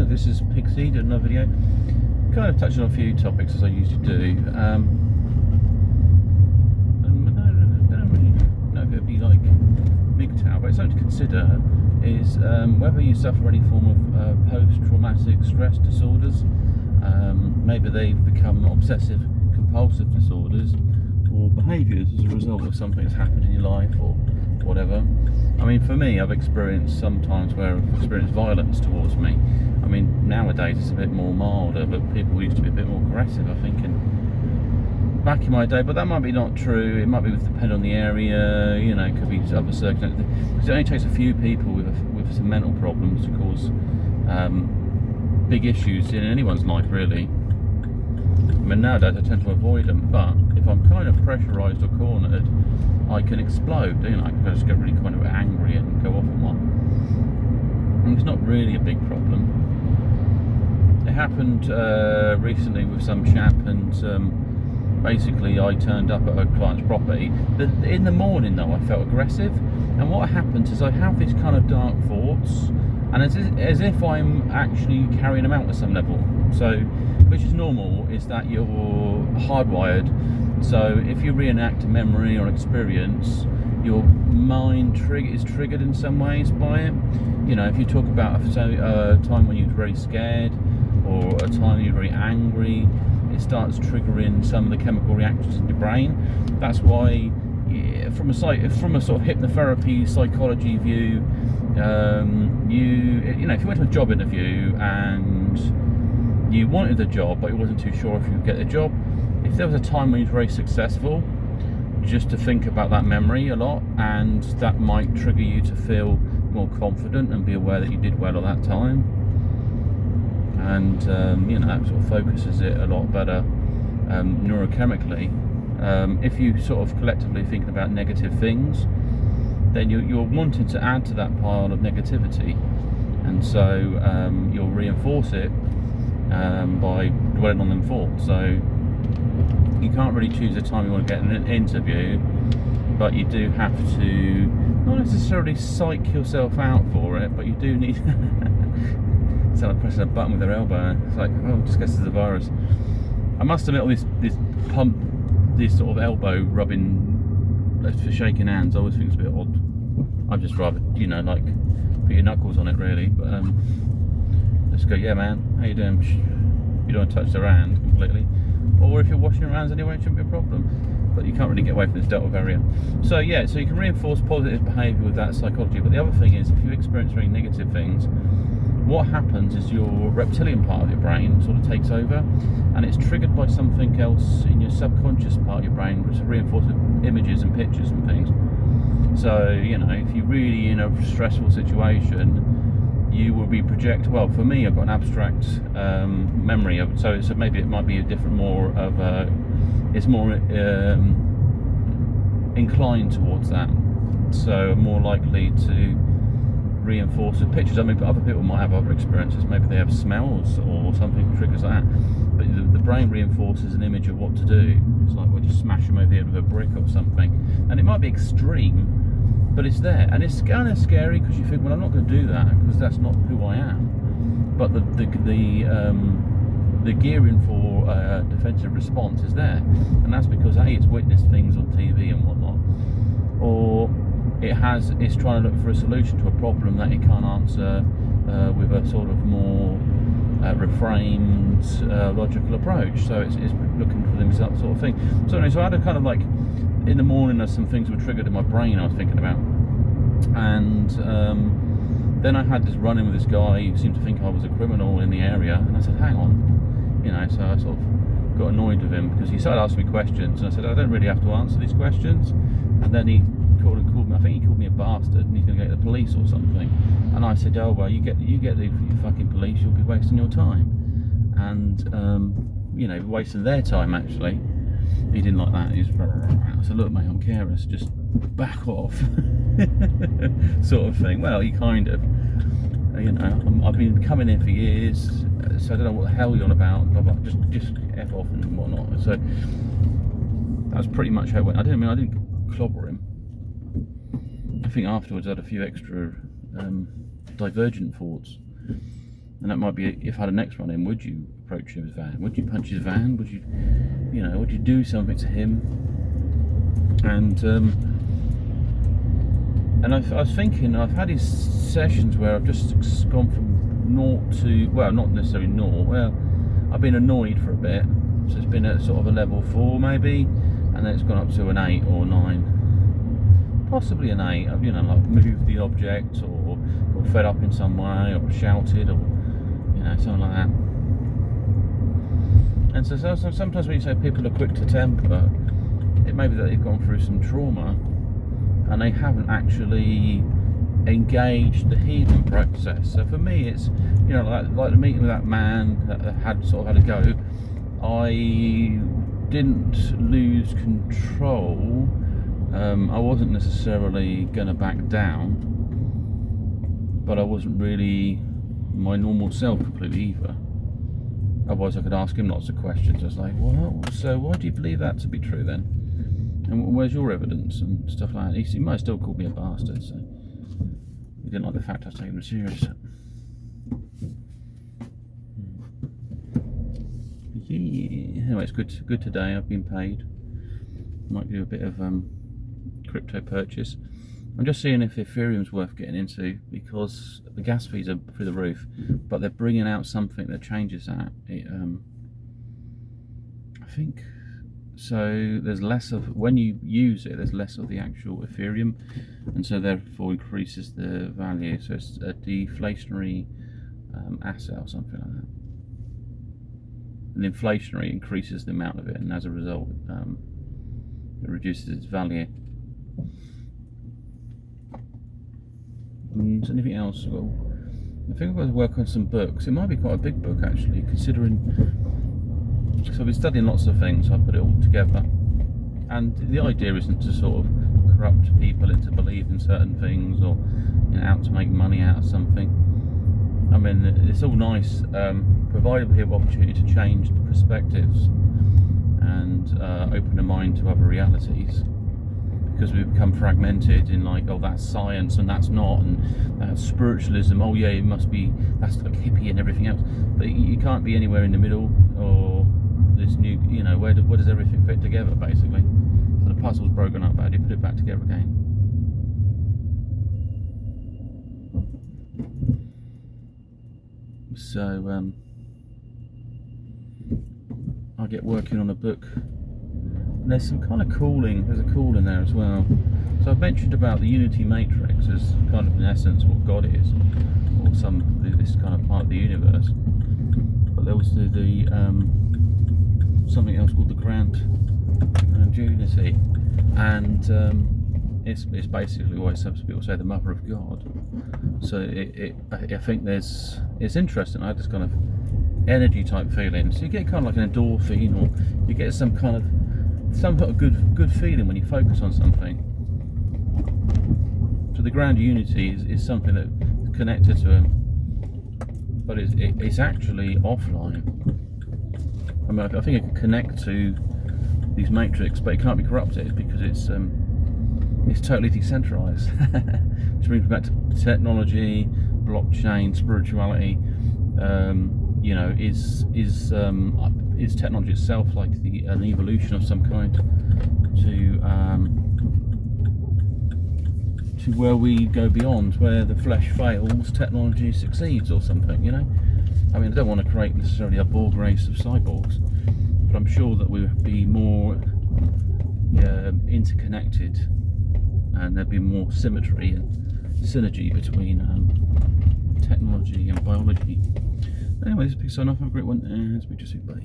this is Pixie, did another video, kind of touching on a few topics as I usually do. And I don't really know if it would be like MGTOW, but something to consider is whether you suffer any form of post-traumatic stress disorders. Maybe they've become obsessive compulsive disorders or behaviours as a result of something that's happened in your life or whatever. I mean, for me, I've experienced sometimes where I've experienced violence towards me. I mean, nowadays it's a bit more milder, but people used to be a bit more aggressive, I think, back in my day. But that might be not true. It might be depend on the area, you know, it could be other circumstances. Because it only takes a few people with some mental problems to cause big issues in anyone's life, really. I mean, nowadays I tend to avoid them, but if I'm kind of pressurised or cornered, I can explode, you know, I can just get really kind of angry and go off on one. And it's not really a big problem. It happened recently with some chap, and basically I turned up at a client's property. In the morning though, I felt aggressive, and what happens is I have these kind of dark thoughts, and as if I'm actually carrying them out at some level. So, which is normal, is that you're hardwired. So if you reenact a memory or experience, your mind is triggered in some ways by it. You know, if you talk about a time when you're very scared, or a time you're very angry, it starts triggering some of the chemical reactions in your brain. That's why, from a sort of hypnotherapy psychology view, you know, if you went to a job interview and you wanted the job but you wasn't too sure if you would get the job, if there was a time when you were very successful, just to think about that memory a lot, and that might trigger you to feel more confident and be aware that you did well at that time. And you know, that sort of focuses it a lot better neurochemically. If you sort of collectively thinking about negative things, then you're wanting to add to that pile of negativity, and so you'll reinforce it by dwelling on them thoughts. So you can't really choose the time you want to get in an interview, but you do have to not necessarily psych yourself out for it, but you do need it's like pressing a button with their elbow. It's like, oh, just guess it's a virus. I must admit, all this sort of elbow rubbing for shaking hands, I always think it's a bit odd. I'd just rather, you know, like put your knuckles on it, really. But just go, yeah man, how you doing? You don't touch their hand completely. Or if you're washing your hands anyway, it shouldn't be a problem. But you can't really get away from this delta variant. So yeah, so you can reinforce positive behaviour with that psychology. But the other thing is, if you experience very negative things, what happens is your reptilian part of your brain sort of takes over, and it's triggered by something else in your subconscious part of your brain, which reinforces images and pictures and things. So, you know, if you're really in a stressful situation, you will be projected. Well, for me, I've got an abstract memory of, so maybe it might be a different, more of a, it's more inclined towards that. So I'm more likely to reinforce the pictures. I mean, other people might have other experiences. Maybe they have smells or something triggers like that. But the brain reinforces an image of what to do. It's like, well, just smash them over the head with a brick or something. And it might be extreme, but it's there, and it's kind of scary because you think, well, I'm not going to do that because that's not who I am. But the gearing for defensive response is there, and that's because A, it's witnessed things on TV and whatnot, or it's trying to look for a solution to a problem that it can't answer with a sort of more reframed logical approach. So it's looking for them, that sort of thing. So anyway, so I had a kind of like, in the morning as some things were triggered in my brain I was thinking about, and then I had this run-in with this guy who seemed to think I was a criminal in the area, and I said, hang on, you know, so I sort of got annoyed with him because he started asking me questions, and I said, I don't really have to answer these questions. And then he called me, I think he called me a bastard, and he's going to get the police or something. And I said, oh well, you get the fucking police, you'll be wasting your time, and you know, wasting their time actually. He didn't like that. He was, I said, look mate, I'm careless, just back off. Sort of thing. Well, he kind of, you know, I've been coming in for years, so I don't know what the hell you're on about, but just F off and whatnot. So that's pretty much how it went. I didn't clobber him. I think afterwards I had a few extra divergent thoughts. And that might be, if I had a next one in, would you approach his van? Would you punch his van? Would you, would you do something to him? And I was thinking, I've had these sessions where I've just gone from 0 to, well, not necessarily 0, well, I've been annoyed for a bit, so it's been at sort of a level 4 maybe, and then it's gone up to an 8 or 9, possibly an 8. I've, like moved the object, or got fed up in some way, or shouted, or something like that. And so sometimes when you say people are quick to temper, it may be that they've gone through some trauma and they haven't actually engaged the healing process. So for me, it's like the meeting with that man that had a go. I didn't lose control. I wasn't necessarily going to back down, but I wasn't really my normal self completely either. Otherwise I could ask him lots of questions. I was like, well, so why do you believe that to be true then? And where's your evidence and stuff like that? He might have still called me a bastard, so he didn't like the fact I was taking him serious. Yeah. Anyway, it's good today. I've been paid. Might do a bit of crypto purchase. I'm just seeing if Ethereum's worth getting into, because the gas fees are through the roof, but they're bringing out something that changes that. I think so. There's less of, when you use it, there's less of the actual Ethereum, and so therefore increases the value. So it's a deflationary asset or something like that. And inflationary increases the amount of it, and as a result, it reduces its value. And anything else? Well, I think I've got to work on some books. It might be quite a big book actually, considering. So I've been studying lots of things. I put it all together, and the idea isn't to sort of corrupt people into believing certain things, or out to make money out of something. I mean, it's all nice, provided we have opportunity to change the perspectives and open the mind to other realities. Because we've become fragmented in like, oh, that's science and that's not, and that's spiritualism, oh yeah, it must be, that's like hippie and everything else. But you can't be anywhere in the middle, or this new, where does everything fit together basically? So the puzzle's broken up, how do you put it back together again? So I'll get working on a book. There's some kind of calling, there's a call in there as well. So I've mentioned about the unity matrix as kind of in essence what God is, or this kind of part of the universe. But there was the something else called the grand unity, and it's basically what some people say the mother of God. So I think it's interesting. I had this kind of energy type feeling. So you get kind of like an endorphin, or you get some kind of good feeling when you focus on something. So the ground unity is something that's connected to him, but it's actually offline. I mean, I think it can connect to these matrix, but it can't be corrupted because it's totally decentralized. Which brings me back to technology, blockchain, spirituality. Is technology itself like an evolution of some kind to where we go beyond, where the flesh fails, technology succeeds or something, I mean, I don't want to create necessarily a Borg race of cyborgs, but I'm sure that we'll be more interconnected, and there'll be more symmetry and synergy between technology and biology. Anyway, this is a big sign off. Have a great one, and speak to you soon. Bye.